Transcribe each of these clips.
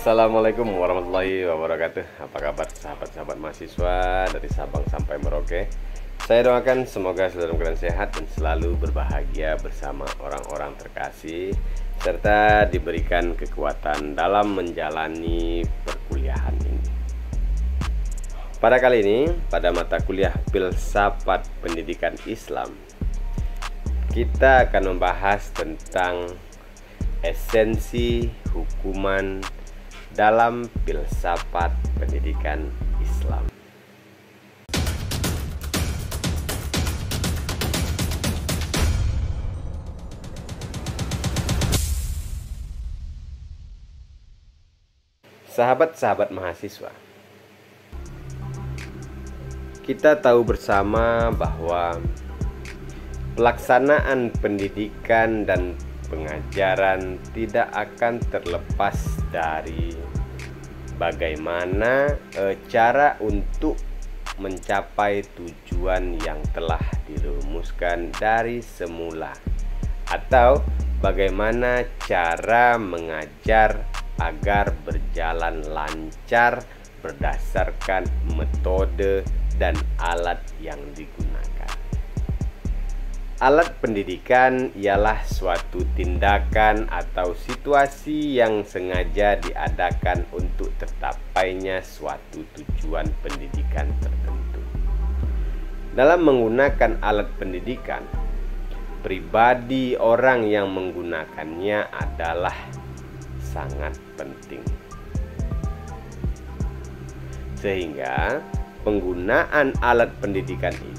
Assalamualaikum warahmatullahi wabarakatuh. Apa kabar sahabat-sahabat mahasiswa dari Sabang sampai Merauke? Saya doakan semoga saudara kalian sehat dan selalu berbahagia bersama orang-orang terkasih, serta diberikan kekuatan dalam menjalani perkuliahan ini. Pada kali ini, pada mata kuliah Filsafat Pendidikan Islam, kita akan membahas tentang esensi hukuman dalam filsafat pendidikan Islam. Sahabat-sahabat mahasiswa, kita tahu bersama bahwa pelaksanaan pendidikan dan pengajaran tidak akan terlepas dari bagaimana cara untuk mencapai tujuan yang telah dirumuskan dari semula, atau bagaimana cara mengajar agar berjalan lancar berdasarkan metode dan alat yang digunakan. Alat pendidikan ialah suatu tindakan atau situasi yang sengaja diadakan untuk tercapainya suatu tujuan pendidikan tertentu. Dalam menggunakan alat pendidikan, pribadi orang yang menggunakannya adalah sangat penting. Sehingga penggunaan alat pendidikan itu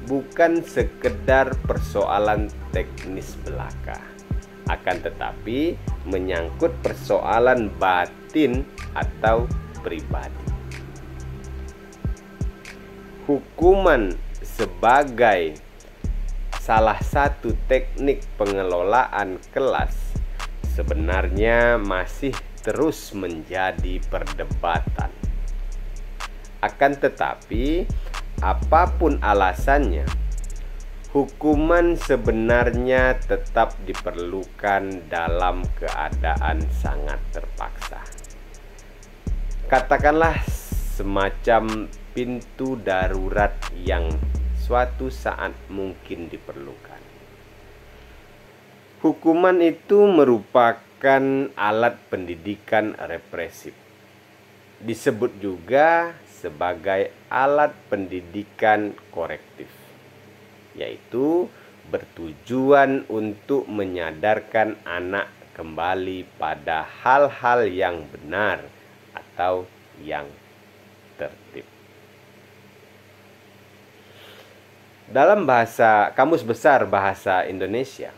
bukan sekedar persoalan teknis belaka, akan tetapi menyangkut persoalan batin atau pribadi. Hukuman sebagai salah satu teknik pengelolaan kelas sebenarnya masih terus menjadi perdebatan. Akan tetapi, apapun alasannya, hukuman sebenarnya tetap diperlukan dalam keadaan sangat terpaksa. Katakanlah semacam pintu darurat yang suatu saat mungkin diperlukan. Hukuman itu merupakan alat pendidikan represif. Disebut juga sebagai alat pendidikan korektif, yaitu bertujuan untuk menyadarkan anak kembali pada hal-hal yang benar atau yang tertib. Dalam bahasa Kamus Besar Bahasa Indonesia,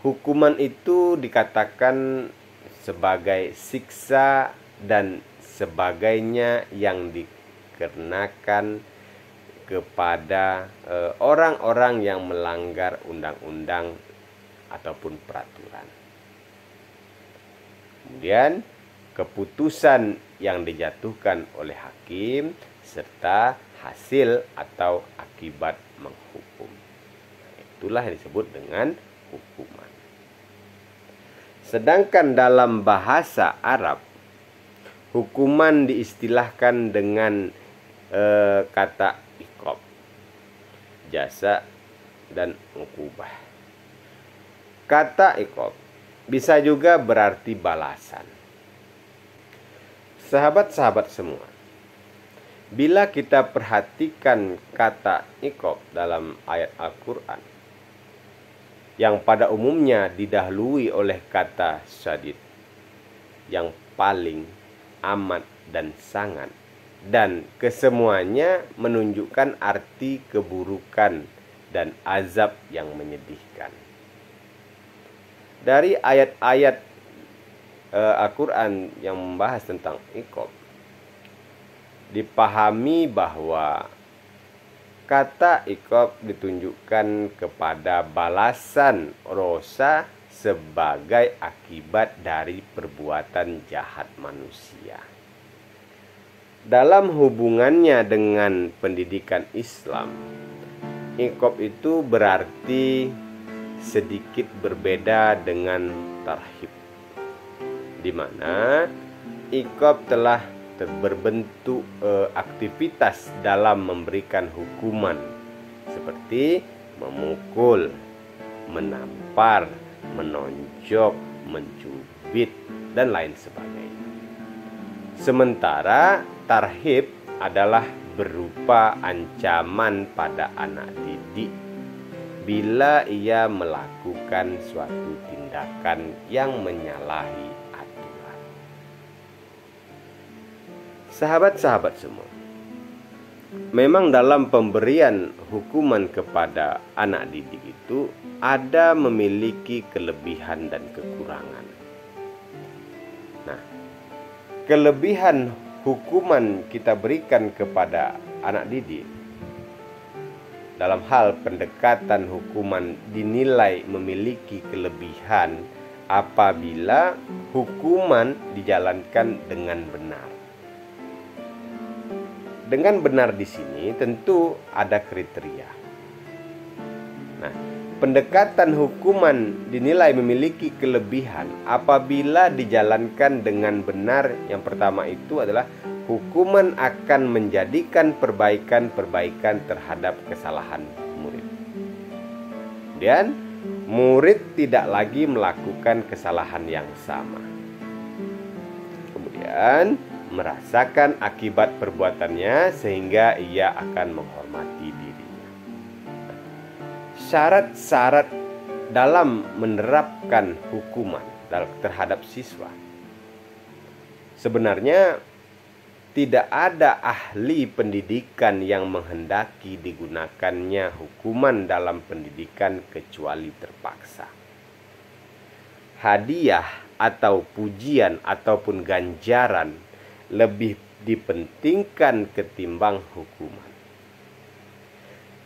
hukuman itu dikatakan sebagai siksa dan sebagainya yang dikenakan kepada orang-orang yang melanggar undang-undang ataupun peraturan. Kemudian keputusan yang dijatuhkan oleh hakim serta hasil atau akibat menghukum. Itulah yang disebut dengan hukuman. Sedangkan dalam bahasa Arab, hukuman diistilahkan dengan kata iqab, jasa, dan uqubah. Kata iqab bisa juga berarti balasan. Sahabat-sahabat semua, bila kita perhatikan kata iqab dalam ayat Al-Quran, yang pada umumnya didahului oleh kata syadid, yang paling, amat, dan sangat, dan kesemuanya menunjukkan arti keburukan dan azab yang menyedihkan. Dari ayat-ayat Al-Quran yang membahas tentang iqab, dipahami bahwa kata iqab ditunjukkan kepada balasan rosa sebagai akibat dari perbuatan jahat manusia. Dalam hubungannya dengan pendidikan Islam, iqab itu berarti sedikit berbeda dengan tarhib. di mana iqab telah berbentuk aktivitas dalam memberikan hukuman seperti memukul, menampar, menonjok, mencubit, dan lain sebagainya. Sementara tarhib adalah berupa ancaman pada anak didik bila ia melakukan suatu tindakan yang menyalahi aturan. Sahabat-sahabat semua, memang dalam pemberian hukuman kepada anak didik itu ada memiliki kelebihan dan kekurangan. Nah, kelebihan hukuman kita berikan kepada anak didik dalam hal pendekatan hukuman dinilai memiliki kelebihan apabila hukuman dijalankan dengan benar. Dengan benar di sini tentu ada kriteria. Nah, pendekatan hukuman dinilai memiliki kelebihan apabila dijalankan dengan benar. Yang pertama itu adalah hukuman akan menjadikan perbaikan-perbaikan terhadap kesalahan murid. Dan murid tidak lagi melakukan kesalahan yang sama. Kemudian merasakan akibat perbuatannya sehingga ia akan menghormati dirinya. Syarat-syarat dalam menerapkan hukuman terhadap siswa, sebenarnya tidak ada ahli pendidikan yang menghendaki digunakannya hukuman dalam pendidikan kecuali terpaksa. Hadiah atau pujian ataupun ganjaran lebih dipentingkan ketimbang hukuman.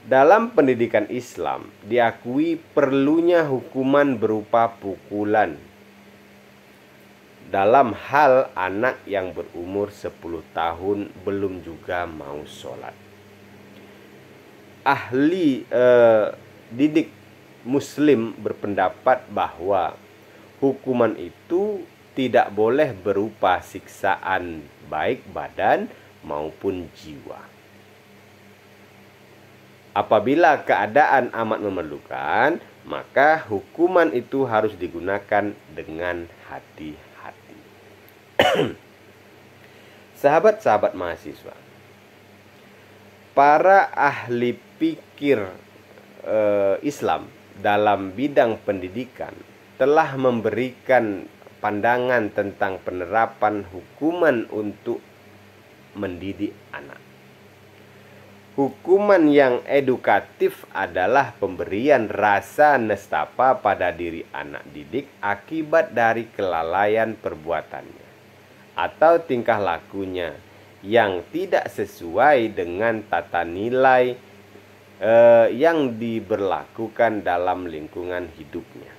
Dalam pendidikan Islam diakui perlunya hukuman berupa pukulan dalam hal anak yang berumur 10 tahun belum juga mau sholat. Ahli didik Muslim berpendapat bahwa hukuman itu tidak boleh berupa siksaan baik badan maupun jiwa. Apabila keadaan amat memerlukan, maka hukuman itu harus digunakan dengan hati-hati. Sahabat-sahabat mahasiswa, para ahli pikir Islam dalam bidang pendidikan telah memberikan pandangan tentang penerapan hukuman untuk mendidik anak. Hukuman yang edukatif adalah pemberian rasa nestapa pada diri anak didik akibat dari kelalaian perbuatannya atau tingkah lakunya yang tidak sesuai dengan tata nilai yang diberlakukan dalam lingkungan hidupnya.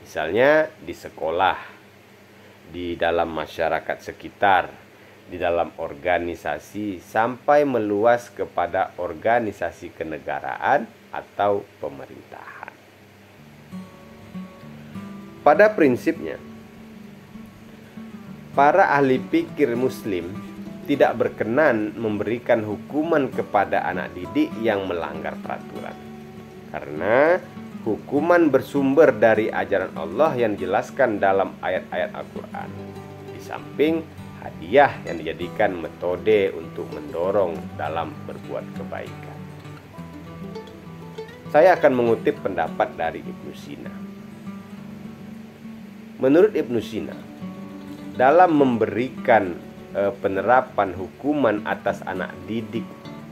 Misalnya di sekolah, di dalam masyarakat sekitar, di dalam organisasi, sampai meluas kepada organisasi kenegaraan atau pemerintahan. Pada prinsipnya, para ahli pikir Muslim tidak berkenan memberikan hukuman kepada anak didik yang melanggar peraturan, karena hukuman bersumber dari ajaran Allah yang dijelaskan dalam ayat-ayat Al-Quran, di samping hadiah yang dijadikan metode untuk mendorong dalam berbuat kebaikan. Saya akan mengutip pendapat dari Ibnu Sina. Menurut Ibnu Sina, dalam memberikan penerapan hukuman atas anak didik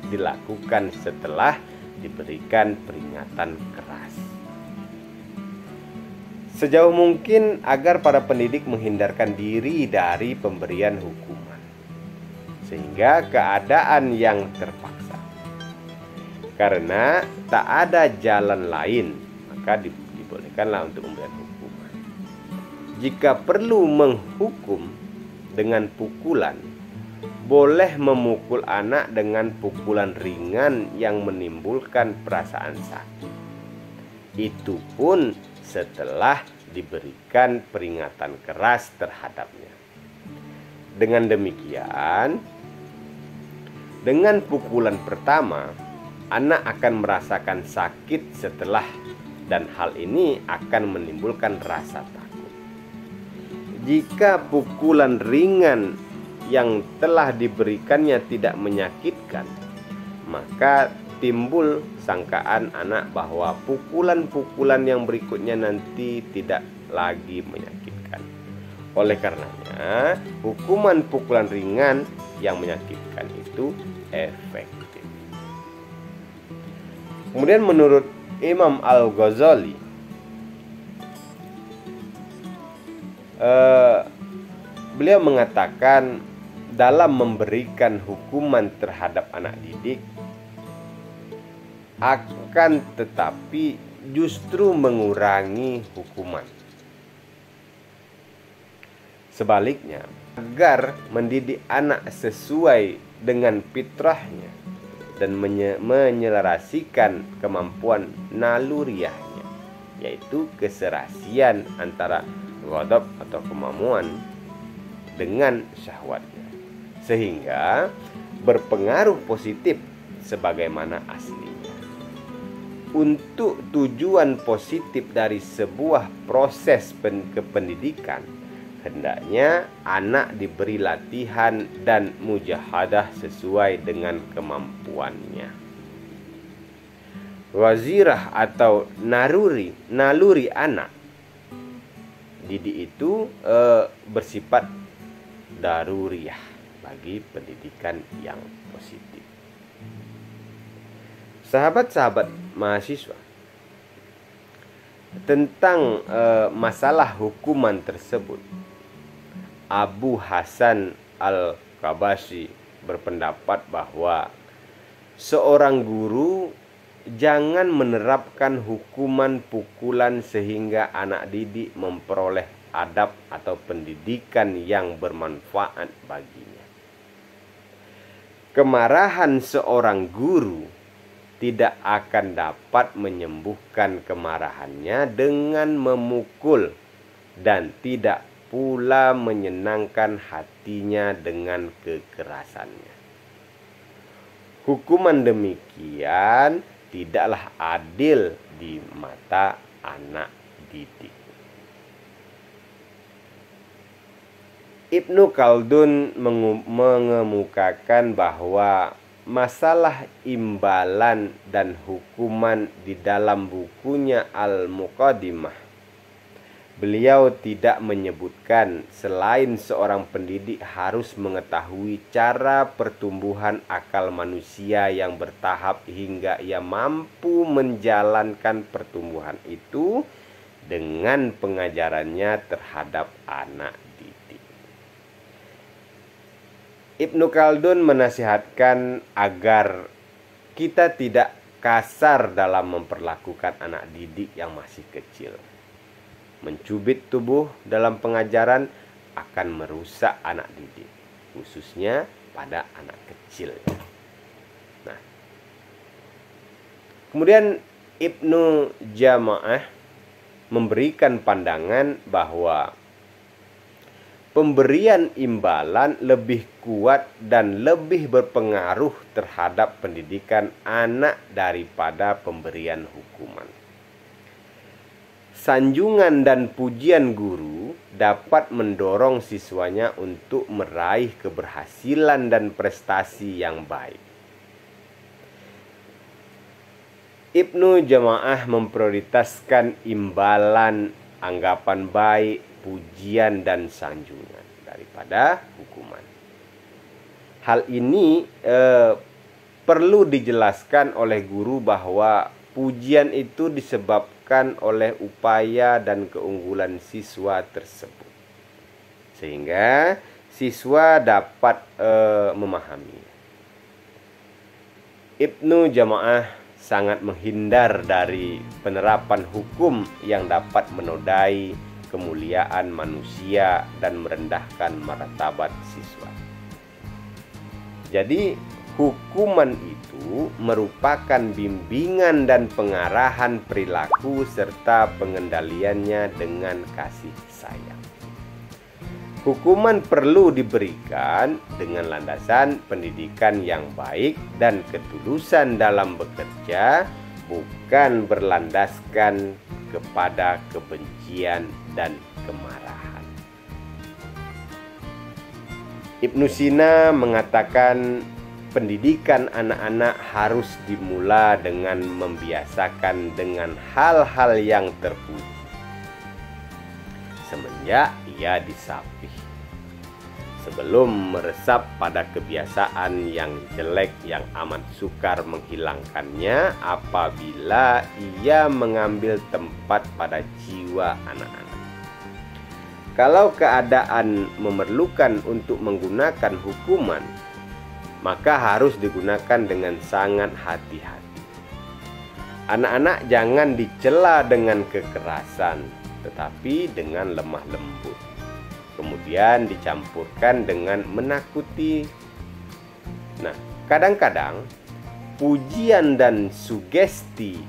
dilakukan setelah diberikan peringatan keras, sejauh mungkin agar para pendidik menghindarkan diri dari pemberian hukuman, sehingga keadaan yang terpaksa. Karena tak ada jalan lain, maka dibolehkanlah untuk memberikan hukuman. Jika perlu menghukum dengan pukulan, boleh memukul anak dengan pukulan ringan yang menimbulkan perasaan sakit. Itu pun setelah diberikan peringatan keras terhadapnya. Dengan demikian, dengan pukulan pertama, anak akan merasakan sakit setelah, dan hal ini akan menimbulkan rasa takut. Jika pukulan ringan yang telah diberikannya tidak menyakitkan, maka timbul sangkaan anak bahwa pukulan-pukulan yang berikutnya nanti tidak lagi menyakitkan. Oleh karenanya, hukuman pukulan ringan yang menyakitkan itu efektif. Kemudian menurut Imam Al-Ghazali, beliau mengatakan dalam memberikan hukuman terhadap anak didik, akan tetapi justru mengurangi hukuman. Sebaliknya, agar mendidik anak sesuai dengan fitrahnya dan menyelarasikan kemampuan naluriahnya, yaitu keserasian antara ghadab atau kemampuan dengan syahwatnya, sehingga berpengaruh positif sebagaimana aslinya. Untuk tujuan positif dari sebuah proses kependidikan, hendaknya anak diberi latihan dan mujahadah sesuai dengan kemampuannya. Wazirah atau naluri anak didik itu bersifat daruriyah bagi pendidikan yang positif. Sahabat-sahabat mahasiswa, tentang masalah hukuman tersebut, Abu Hasan Al-Qabashi berpendapat bahwa seorang guru jangan menerapkan hukuman pukulan sehingga anak didik memperoleh adab atau pendidikan yang bermanfaat baginya. Kemarahan seorang guru tidak akan dapat menyembuhkan kemarahannya dengan memukul, dan tidak pula menyenangkan hatinya dengan kekerasannya. Hukuman demikian tidaklah adil di mata anak didik. Ibnu Khaldun mengemukakan bahwa masalah imbalan dan hukuman di dalam bukunya Al-Muqaddimah, beliau tidak menyebutkan selain seorang pendidik harus mengetahui cara pertumbuhan akal manusia yang bertahap hingga ia mampu menjalankan pertumbuhan itu dengan pengajarannya terhadap anak didik. Ibnu Khaldun menasihatkan agar kita tidak kasar dalam memperlakukan anak didik yang masih kecil. Mencubit tubuh dalam pengajaran akan merusak anak didik, khususnya pada anak kecil. Nah, kemudian Ibnu Jama'ah memberikan pandangan bahwa pemberian imbalan lebih kuat dan lebih berpengaruh terhadap pendidikan anak daripada pemberian hukuman. Sanjungan dan pujian guru dapat mendorong siswanya untuk meraih keberhasilan dan prestasi yang baik. Ibnu Jama'ah memprioritaskan imbalan, anggapan baik, pujian dan sanjungan daripada hukuman. Hal ini perlu dijelaskan oleh guru bahwa pujian itu disebabkan oleh upaya dan keunggulan siswa tersebut, sehingga siswa dapat memahami. Ibnu Jama'ah sangat menghindar dari penerapan hukum yang dapat menodai kemuliaan manusia dan merendahkan martabat siswa. Jadi hukuman itu merupakan bimbingan dan pengarahan perilaku serta pengendaliannya dengan kasih sayang. Hukuman perlu diberikan dengan landasan pendidikan yang baik dan ketulusan dalam bekerja, bukan berlandaskan kepada kebencian dan kemarahan. Ibnu Sina mengatakan pendidikan anak-anak harus dimula dengan membiasakan dengan hal-hal yang terpuji semenjak ia disapih, sebelum meresap pada kebiasaan yang jelek yang amat sukar menghilangkannya apabila ia mengambil tempat pada jiwa anak-anak. Kalau keadaan memerlukan untuk menggunakan hukuman, maka harus digunakan dengan sangat hati-hati. Anak-anak jangan dicela dengan kekerasan, tetapi dengan lemah lembut. Kemudian dicampurkan dengan menakuti. Nah, kadang-kadang pujian dan sugesti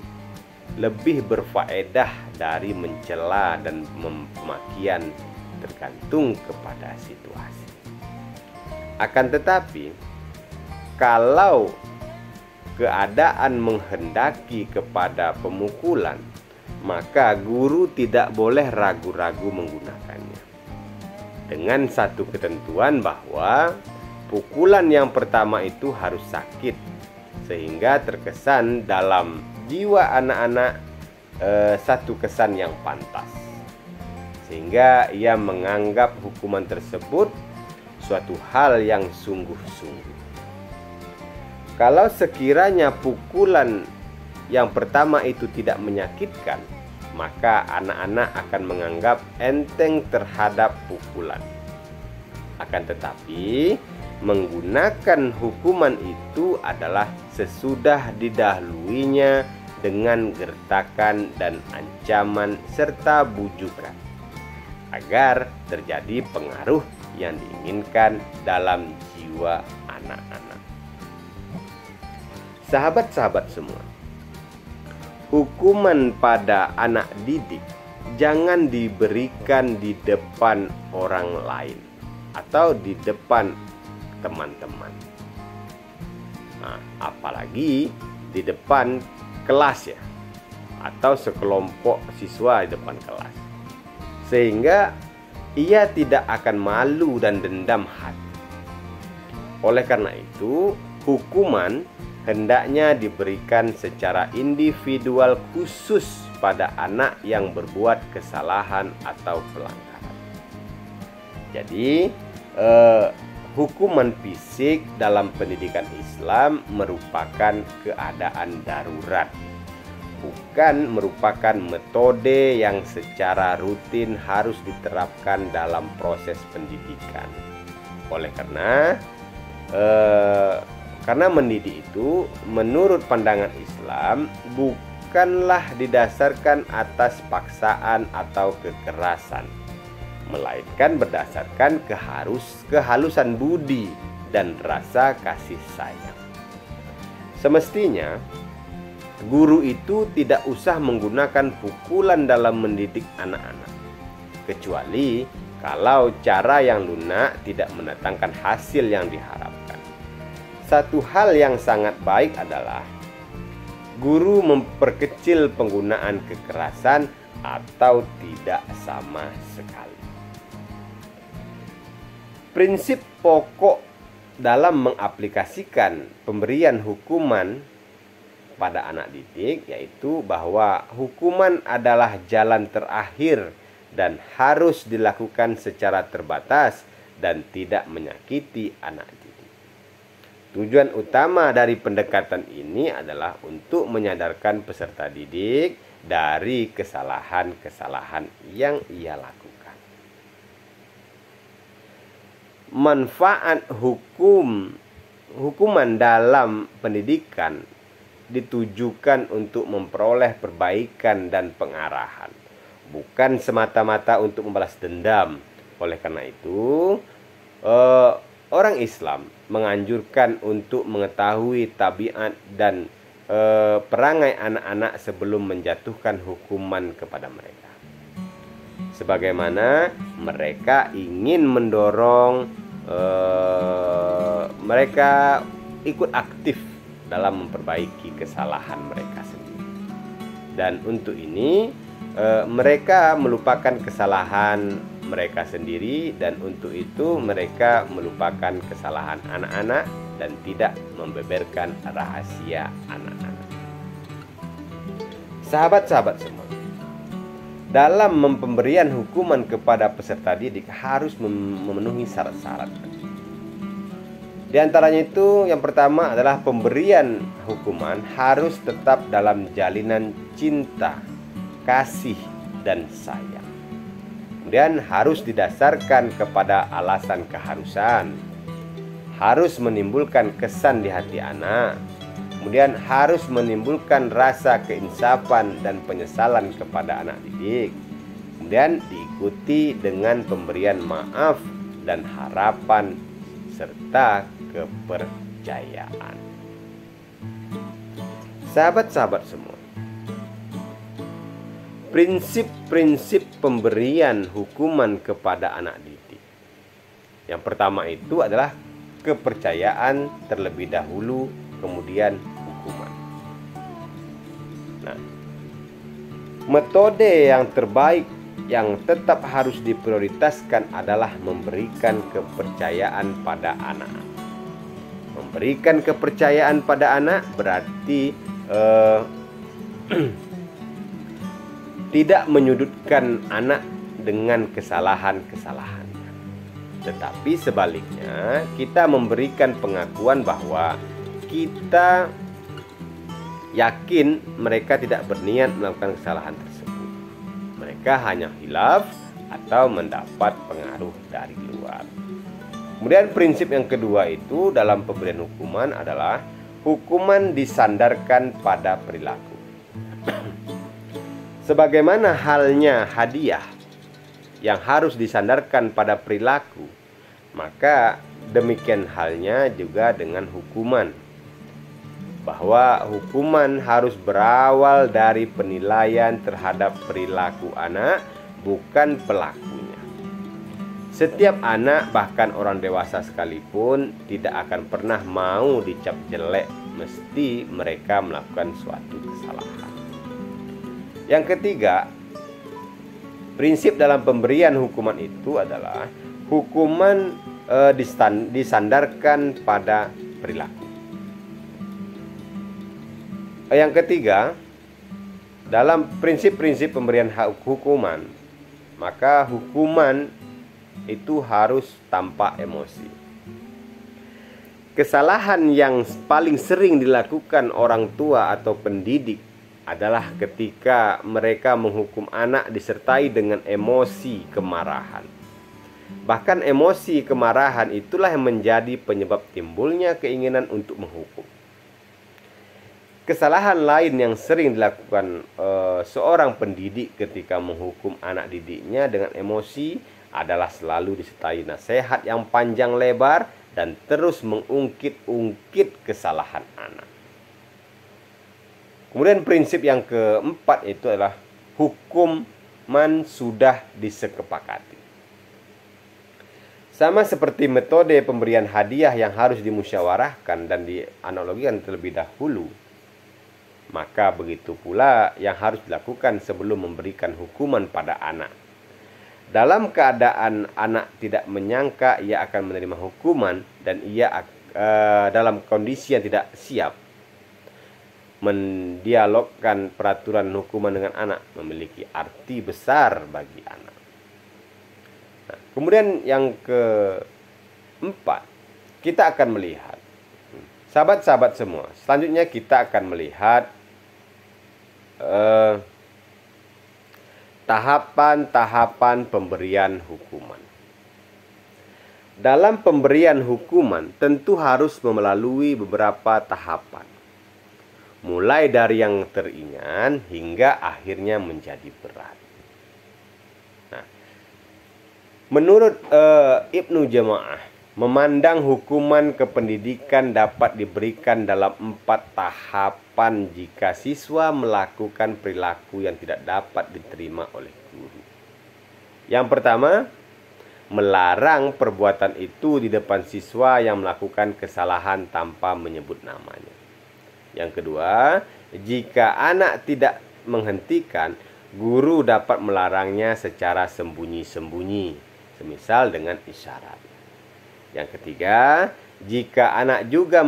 lebih berfaedah dari mencela dan pemakian, tergantung kepada situasi. Akan tetapi, kalau keadaan menghendaki kepada pemukulan, maka guru tidak boleh ragu-ragu menggunakannya. Dengan satu ketentuan bahwa pukulan yang pertama itu harus sakit, sehingga terkesan dalam jiwa anak-anak satu kesan yang pantas, sehingga ia menganggap hukuman tersebut suatu hal yang sungguh-sungguh. Kalau sekiranya pukulan yang pertama itu tidak menyakitkan, maka anak-anak akan menganggap enteng terhadap pukulan. Akan tetapi, menggunakan hukuman itu adalah sesudah didahuluinya dengan gertakan dan ancaman serta bujukan, agar terjadi pengaruh yang diinginkan dalam jiwa anak-anak. Sahabat-sahabat semua, hukuman pada anak didik jangan diberikan di depan orang lain atau di depan teman-teman. Nah, apalagi di depan kelas ya, atau sekelompok siswa di depan kelas, sehingga ia tidak akan malu dan dendam hati. Oleh karena itu, hukuman hendaknya diberikan secara individual khusus pada anak yang berbuat kesalahan atau pelanggaran. Jadi, hukuman fisik dalam pendidikan Islam merupakan keadaan darurat, bukan merupakan metode yang secara rutin harus diterapkan dalam proses pendidikan. Oleh karena mendidik itu menurut pandangan Islam bukanlah didasarkan atas paksaan atau kekerasan, melainkan berdasarkan kehalusan budi dan rasa kasih sayang. Semestinya guru itu tidak usah menggunakan pukulan dalam mendidik anak-anak, kecuali kalau cara yang lunak tidak mendatangkan hasil yang diharapkan. Satu hal yang sangat baik adalah guru memperkecil penggunaan kekerasan atau tidak sama sekali. Prinsip pokok dalam mengaplikasikan pemberian hukuman pada anak didik yaitu bahwa hukuman adalah jalan terakhir dan harus dilakukan secara terbatas dan tidak menyakiti anak didik. Tujuan utama dari pendekatan ini adalah untuk menyadarkan peserta didik dari kesalahan-kesalahan yang ia lakukan. Manfaat hukuman dalam pendidikan ditujukan untuk memperoleh perbaikan dan pengarahan, bukan semata-mata untuk membalas dendam. Oleh karena itu, orang Islam menganjurkan untuk mengetahui tabiat dan perangai anak-anak sebelum menjatuhkan hukuman kepada mereka. Sebagaimana mereka ingin mendorong mereka ikut aktif dalam memperbaiki kesalahan mereka sendiri. Dan untuk ini mereka melupakan kesalahan mereka sendiri, dan untuk itu mereka melupakan kesalahan anak-anak dan tidak membeberkan rahasia anak-anak. Sahabat-sahabat semua, dalam pemberian hukuman kepada peserta didik harus memenuhi syarat-syarat. Di antaranya itu, yang pertama adalah pemberian hukuman harus tetap dalam jalinan cinta, kasih, dan sayang. Kemudian harus didasarkan kepada alasan keharusan, harus menimbulkan kesan di hati anak, kemudian harus menimbulkan rasa keinsafan dan penyesalan kepada anak didik, kemudian diikuti dengan pemberian maaf dan harapan serta kepercayaan. Sahabat-sahabat semua, prinsip-prinsip pemberian hukuman kepada anak didik. Yang pertama itu adalah kepercayaan terlebih dahulu, kemudian hukuman. Nah, metode yang terbaik yang tetap harus diprioritaskan adalah memberikan kepercayaan pada anak. Memberikan kepercayaan pada anak berarti tidak menyudutkan anak dengan kesalahan-kesalahannya, tetapi sebaliknya kita memberikan pengakuan bahwa kita yakin mereka tidak berniat melakukan kesalahan tersebut. Mereka hanya hilaf atau mendapat pengaruh dari luar. Kemudian prinsip yang kedua itu dalam pemberian hukuman adalah hukuman disandarkan pada perilaku. Sebagaimana halnya hadiah yang harus disandarkan pada perilaku, maka demikian halnya juga dengan hukuman. Bahwa hukuman harus berawal dari penilaian terhadap perilaku anak, bukan pelakunya. Setiap anak, bahkan orang dewasa sekalipun, tidak akan pernah mau dicap jelek mesti mereka melakukan suatu kesalahan. Yang ketiga, prinsip dalam pemberian hukuman itu adalah hukuman disandarkan pada perilaku. Yang ketiga, dalam prinsip-prinsip pemberian hukuman, maka hukuman itu harus tanpa emosi. Kesalahan yang paling sering dilakukan orang tua atau pendidik adalah ketika mereka menghukum anak disertai dengan emosi kemarahan. Bahkan emosi kemarahan itulah yang menjadi penyebab timbulnya keinginan untuk menghukum. Kesalahan lain yang sering dilakukan seorang pendidik ketika menghukum anak didiknya dengan emosi adalah selalu disertai nasihat yang panjang lebar dan terus mengungkit-ungkit kesalahan anak. Kemudian prinsip yang keempat itu adalah hukuman sudah disepakati. Sama seperti metode pemberian hadiah yang harus dimusyawarahkan dan dianalogikan terlebih dahulu, maka begitu pula yang harus dilakukan sebelum memberikan hukuman pada anak. Dalam keadaan anak tidak menyangka ia akan menerima hukuman dan ia dalam kondisi yang tidak siap, mendialogkan peraturan hukuman dengan anak memiliki arti besar bagi anak. Nah, kemudian yang keempat, kita akan melihat, sahabat-sahabat semua, selanjutnya kita akan melihat tahapan-tahapan pemberian hukuman. Dalam pemberian hukuman tentu harus melalui beberapa tahapan, mulai dari yang teringan hingga akhirnya menjadi berat. Nah, menurut Ibnu Jamaah, memandang hukuman kependidikan dapat diberikan dalam 4 tahapan jika siswa melakukan perilaku yang tidak dapat diterima oleh guru. Yang pertama, melarang perbuatan itu di depan siswa yang melakukan kesalahan tanpa menyebut namanya. Yang kedua, jika anak tidak menghentikan, guru dapat melarangnya secara sembunyi-sembunyi, semisal dengan isyarat. Yang ketiga, jika anak juga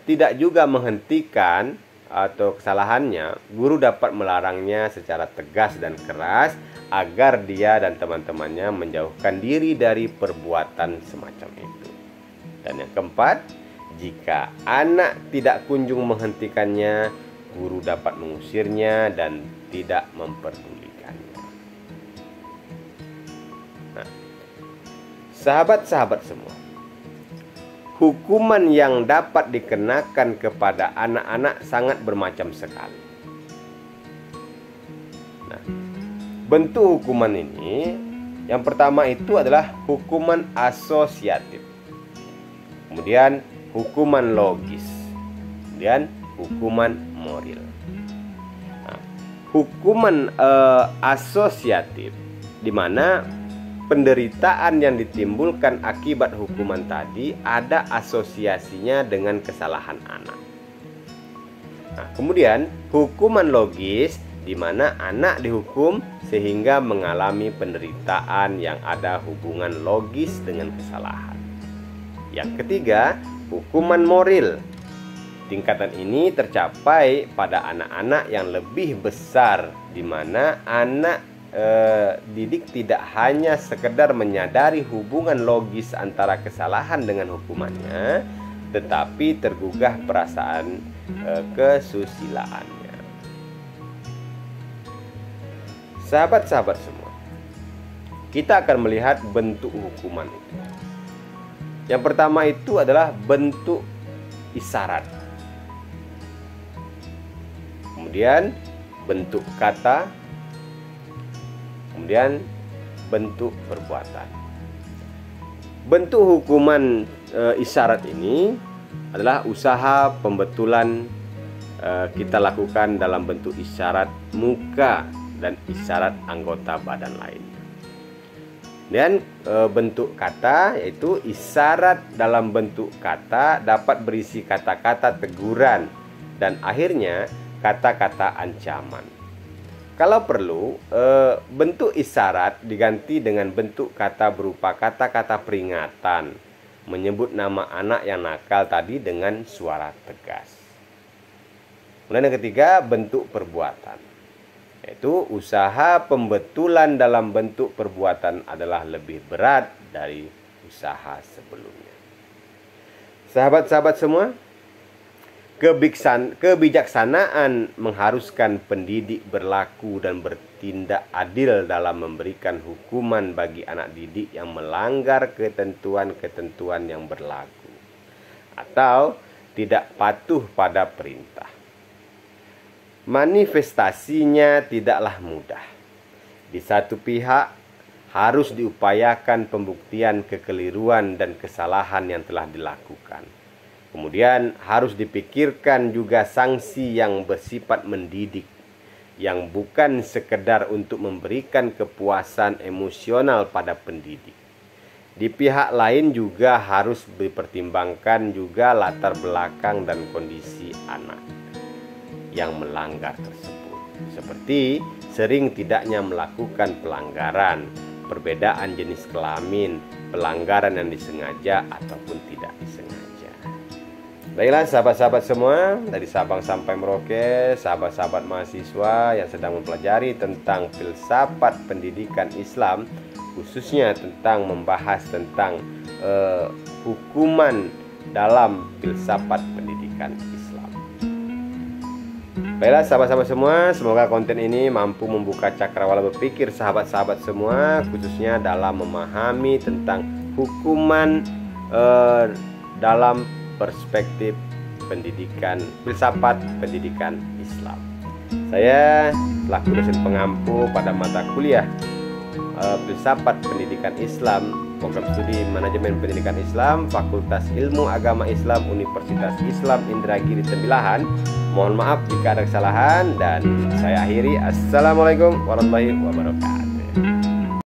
tidak juga menghentikan atau kesalahannya, guru dapat melarangnya secara tegas dan keras agar dia dan teman-temannya menjauhkan diri dari perbuatan semacam itu. Dan yang keempat, jika anak tidak kunjung menghentikannya, guru dapat mengusirnya dan tidak memperdulikannya. Nah, sahabat-sahabat semua, hukuman yang dapat dikenakan kepada anak-anak sangat bermacam sekali. Nah, bentuk hukuman ini, yang pertama itu adalah hukuman asosiatif, kemudian hukuman logis, kemudian hukuman moral. Nah, hukuman asosiatif, di mana penderitaan yang ditimbulkan akibat hukuman tadi ada asosiasinya dengan kesalahan anak. Nah, kemudian hukuman logis, di mana anak dihukum sehingga mengalami penderitaan yang ada hubungan logis dengan kesalahan. Yang ketiga, hukuman moral. Tingkatan ini tercapai pada anak-anak yang lebih besar, di mana anak didik tidak hanya sekedar menyadari hubungan logis antara kesalahan dengan hukumannya, tetapi tergugah perasaan kesusilaannya. Sahabat-sahabat semua, kita akan melihat bentuk hukuman itu. Yang pertama itu adalah bentuk isyarat, kemudian bentuk kata, kemudian bentuk perbuatan. Bentuk hukuman isyarat ini adalah usaha pembetulan kita lakukan dalam bentuk isyarat muka dan isyarat anggota badan lain. Dan bentuk kata, yaitu isyarat dalam bentuk kata dapat berisi kata-kata teguran dan akhirnya kata-kata ancaman. Kalau perlu, bentuk isyarat diganti dengan bentuk kata berupa kata-kata peringatan, menyebut nama anak yang nakal tadi dengan suara tegas. Kemudian yang ketiga, bentuk perbuatan, yaitu usaha pembetulan dalam bentuk perbuatan adalah lebih berat dari usaha sebelumnya. Sahabat-sahabat semua, kebijaksanaan mengharuskan pendidik berlaku dan bertindak adil dalam memberikan hukuman bagi anak didik yang melanggar ketentuan-ketentuan yang berlaku atau tidak patuh pada perintah. Manifestasinya tidaklah mudah. Di satu pihak, harus diupayakan pembuktian kekeliruan dan kesalahan yang telah dilakukan. Kemudian harus dipikirkan juga sanksi yang bersifat mendidik, yang bukan sekedar untuk memberikan kepuasan emosional pada pendidik. Di pihak lain juga harus dipertimbangkan juga latar belakang dan kondisi anak yang melanggar tersebut, seperti sering tidaknya melakukan pelanggaran, perbedaan jenis kelamin, pelanggaran yang disengaja ataupun tidak disengaja. Baiklah sahabat-sahabat semua, dari Sabang sampai Merauke, sahabat-sahabat mahasiswa yang sedang mempelajari tentang filsafat pendidikan Islam, khususnya tentang membahas tentang hukuman dalam filsafat pendidikan Islam. Baiklah sahabat-sahabat semua, semoga konten ini mampu membuka cakrawala berpikir sahabat-sahabat semua, khususnya dalam memahami tentang hukuman dalam perspektif pendidikan, filsafat pendidikan Islam. Saya selaku dosen pengampu pada mata kuliah filsafat pendidikan Islam Program Studi Manajemen Pendidikan Islam, Fakultas Ilmu Agama Islam, Universitas Islam Indragiri Tembilahan. Mohon maaf jika ada kesalahan, dan saya akhiri. Assalamualaikum warahmatullahi wabarakatuh.